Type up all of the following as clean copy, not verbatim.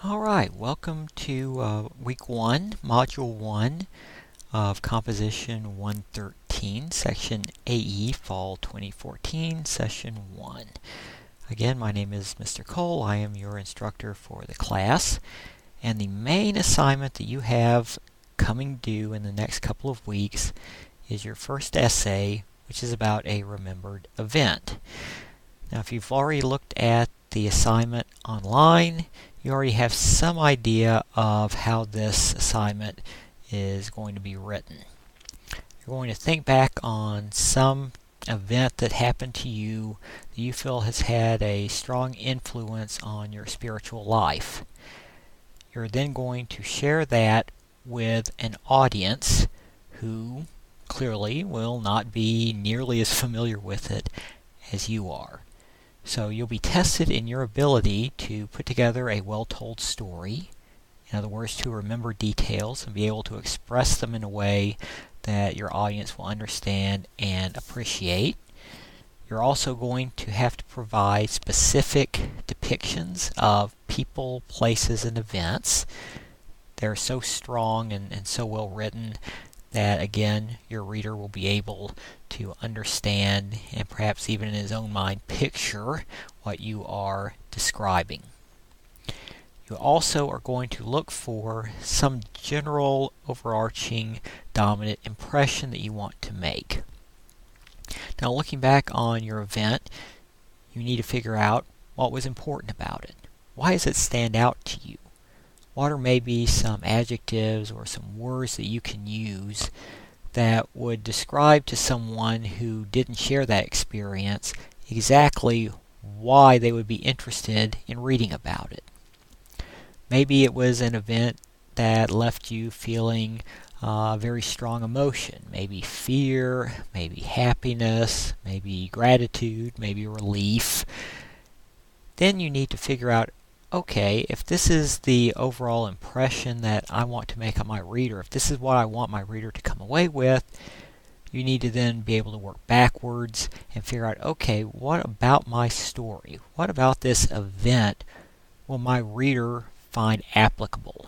Alright, welcome to Week 1, Module 1 of Composition 113, Section AE, Fall 2014, Session 1. Again, my name is Mr. Cole. I am your instructor for the class, and the main assignment that you have coming due in the next couple of weeks is your first essay, which is about a remembered event. Now, if you've already looked at the assignment online, you already have some idea of how this assignment is going to be written. You're going to think back on some event that happened to you that you feel has had a strong influence on your spiritual life. You're then going to share that with an audience who clearly will not be nearly as familiar with it as you are. So you'll be tested in your ability to put together a well-told story, in other words, to remember details and be able to express them in a way that your audience will understand and appreciate. You're also going to have to provide specific depictions of people, places, and events. They're so strong and so well written that, again, your reader will be able to understand and perhaps even in his own mind picture what you are describing. You also are going to look for some general overarching dominant impression that you want to make. Now, looking back on your event, you need to figure out what was important about it. Why does it stand out to you? What are maybe some adjectives or some words that you can use that would describe to someone who didn't share that experience exactly why they would be interested in reading about it? Maybe it was an event that left you feeling very strong emotion, maybe fear, maybe happiness, maybe gratitude, maybe relief. Then you need to figure out, okay, if this is the overall impression that I want to make on my reader, if this is what I want my reader to come away with, you need to then be able to work backwards and figure out, okay, what about my story? What about this event will my reader find applicable?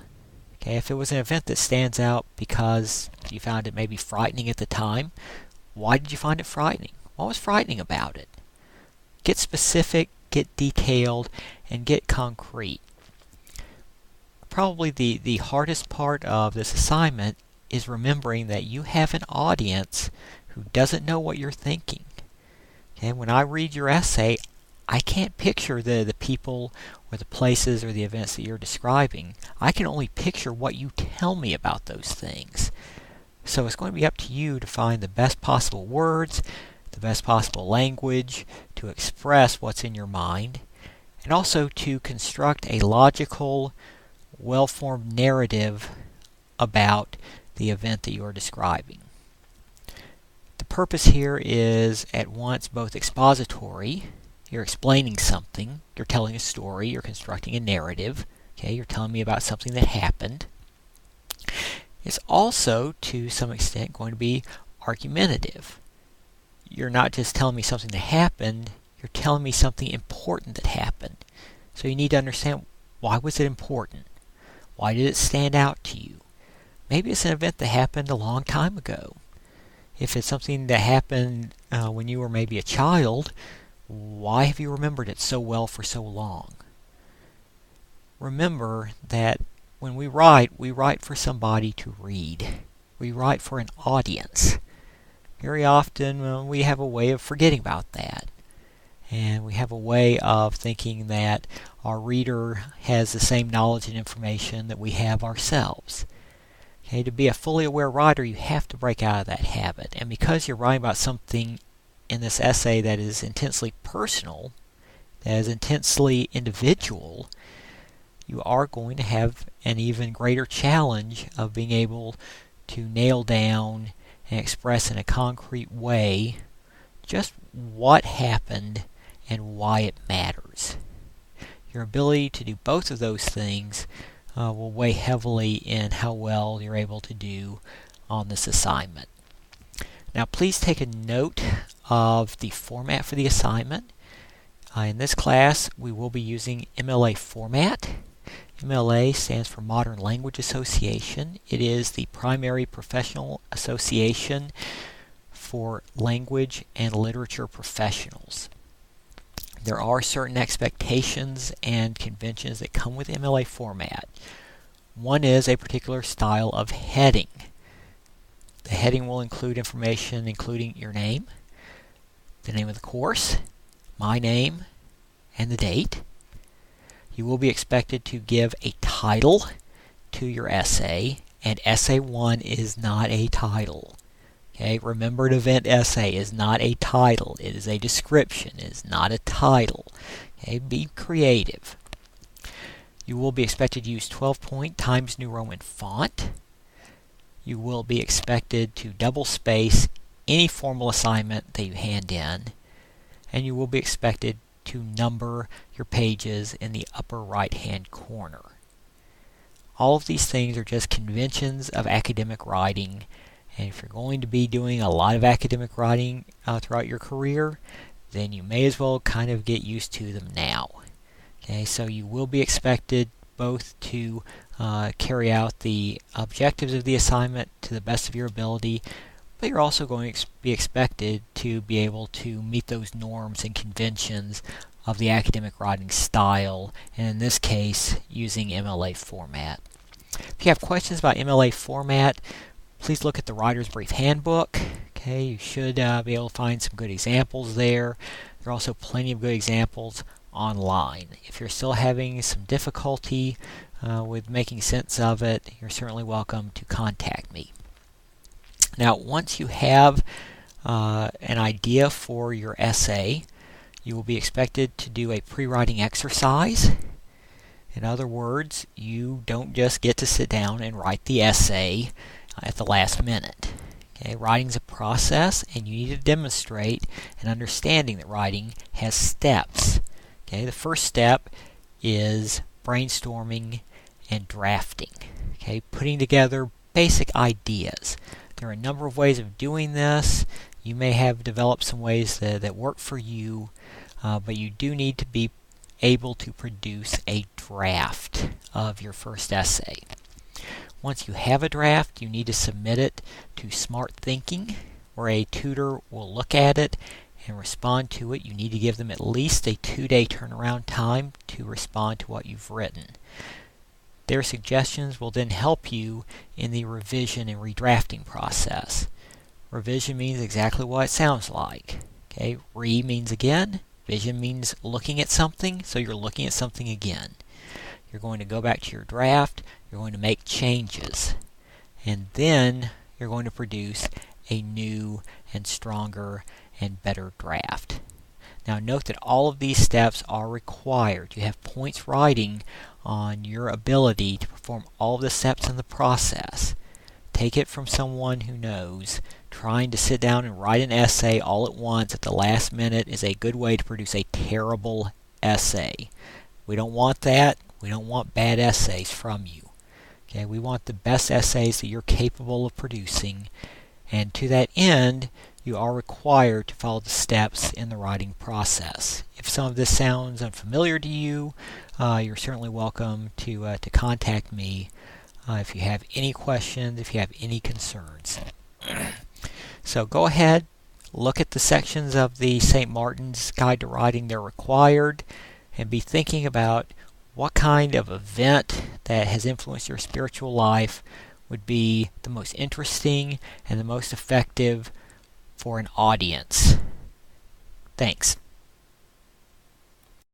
Okay, if it was an event that stands out because you found it maybe frightening at the time, why did you find it frightening? What was frightening about it? Get specific, get detailed, and get concrete. Probably the hardest part of this assignment is remembering that you have an audience who doesn't know what you're thinking. Okay, when I read your essay, I can't picture the people or the places or the events that you're describing. I can only picture what you tell me about those things. So it's going to be up to you to find the best possible words, the best possible language to express what's in your mind, and also to construct a logical, well-formed narrative about the event that you are describing. The purpose here is at once both expository, you're explaining something, you're telling a story, you're constructing a narrative, okay, you're telling me about something that happened. It's also, to some extent, going to be argumentative. You're not just telling me something that happened, you're telling me something important that happened. So you need to understand, why was it important? Why did it stand out to you? Maybe it's an event that happened a long time ago. If it's something that happened when you were maybe a child, why have you remembered it so well for so long? Remember that when we write for somebody to read. We write for an audience. Very often we have a way of forgetting about that. And we have a way of thinking that our reader has the same knowledge and information that we have ourselves. Okay, to be a fully aware writer, you have to break out of that habit. And because you're writing about something in this essay that is intensely personal, that is intensely individual, you are going to have an even greater challenge of being able to nail down and express in a concrete way just what happened and why it matters. Your ability to do both of those things will weigh heavily in how well you're able to do on this assignment. Now, please take a note of the format for the assignment. In this class, we will be using MLA format. MLA stands for Modern Language Association. It is the primary professional association for language and literature professionals. There are certain expectations and conventions that come with MLA format. One is a particular style of heading. The heading will include information including your name, the name of the course, my name, and the date. You will be expected to give a title to your essay, and Essay 1 is not a title. Okay, remember, an event essay is not a title. It is a description. It is not a title. Okay, be creative. You will be expected to use 12-point Times New Roman font. You will be expected to double space any formal assignment that you hand in, and you will be expected to number your pages in the upper right-hand corner. All of these things are just conventions of academic writing, and if you're going to be doing a lot of academic writing throughout your career, then you may as well kind of get used to them now. Okay, so you will be expected both to carry out the objectives of the assignment to the best of your ability, but you're also going to be expected to be able to meet those norms and conventions of the academic writing style, and in this case, using MLA format. If you have questions about MLA format, please look at the Writer's Brief Handbook. Okay, you should be able to find some good examples there. There are also plenty of good examples online. If you're still having some difficulty with making sense of it, you're certainly welcome to contact me. Now, once you have an idea for your essay, you will be expected to do a pre-writing exercise. In other words, you don't just get to sit down and write the essay at the last minute. Okay, writing's a process, and you need to demonstrate an understanding that writing has steps. Okay, the first step is brainstorming and drafting. Okay, putting together basic ideas. There are a number of ways of doing this. You may have developed some ways that work for you, but you do need to be able to produce a draft of your first essay. Once you have a draft, you need to submit it to Smart Thinking, where a tutor will look at it and respond to it. You need to give them at least a 2-day turnaround time to respond to what you've written. Their suggestions will then help you in the revision and redrafting process. Revision means exactly what it sounds like. Okay, re means again, vision means looking at something, so you're looking at something again. You're going to go back to your draft, you're going to make changes, and then you're going to produce a new and stronger and better draft. Now note that all of these steps are required. You have points writing on your ability to perform all of the steps in the process. Take it from someone who knows. Trying to sit down and write an essay all at once at the last minute is a good way to produce a terrible essay. We don't want that. We don't want bad essays from you. Okay, we want the best essays that you're capable of producing, and to that end, you are required to follow the steps in the writing process. If some of this sounds unfamiliar to you, you're certainly welcome to contact me if you have any questions, if you have any concerns. So go ahead, look at the sections of the St. Martin's Guide to Writing that are required, and be thinking about what kind of event that has influenced your spiritual life would be the most interesting and the most effective for an audience. Thanks.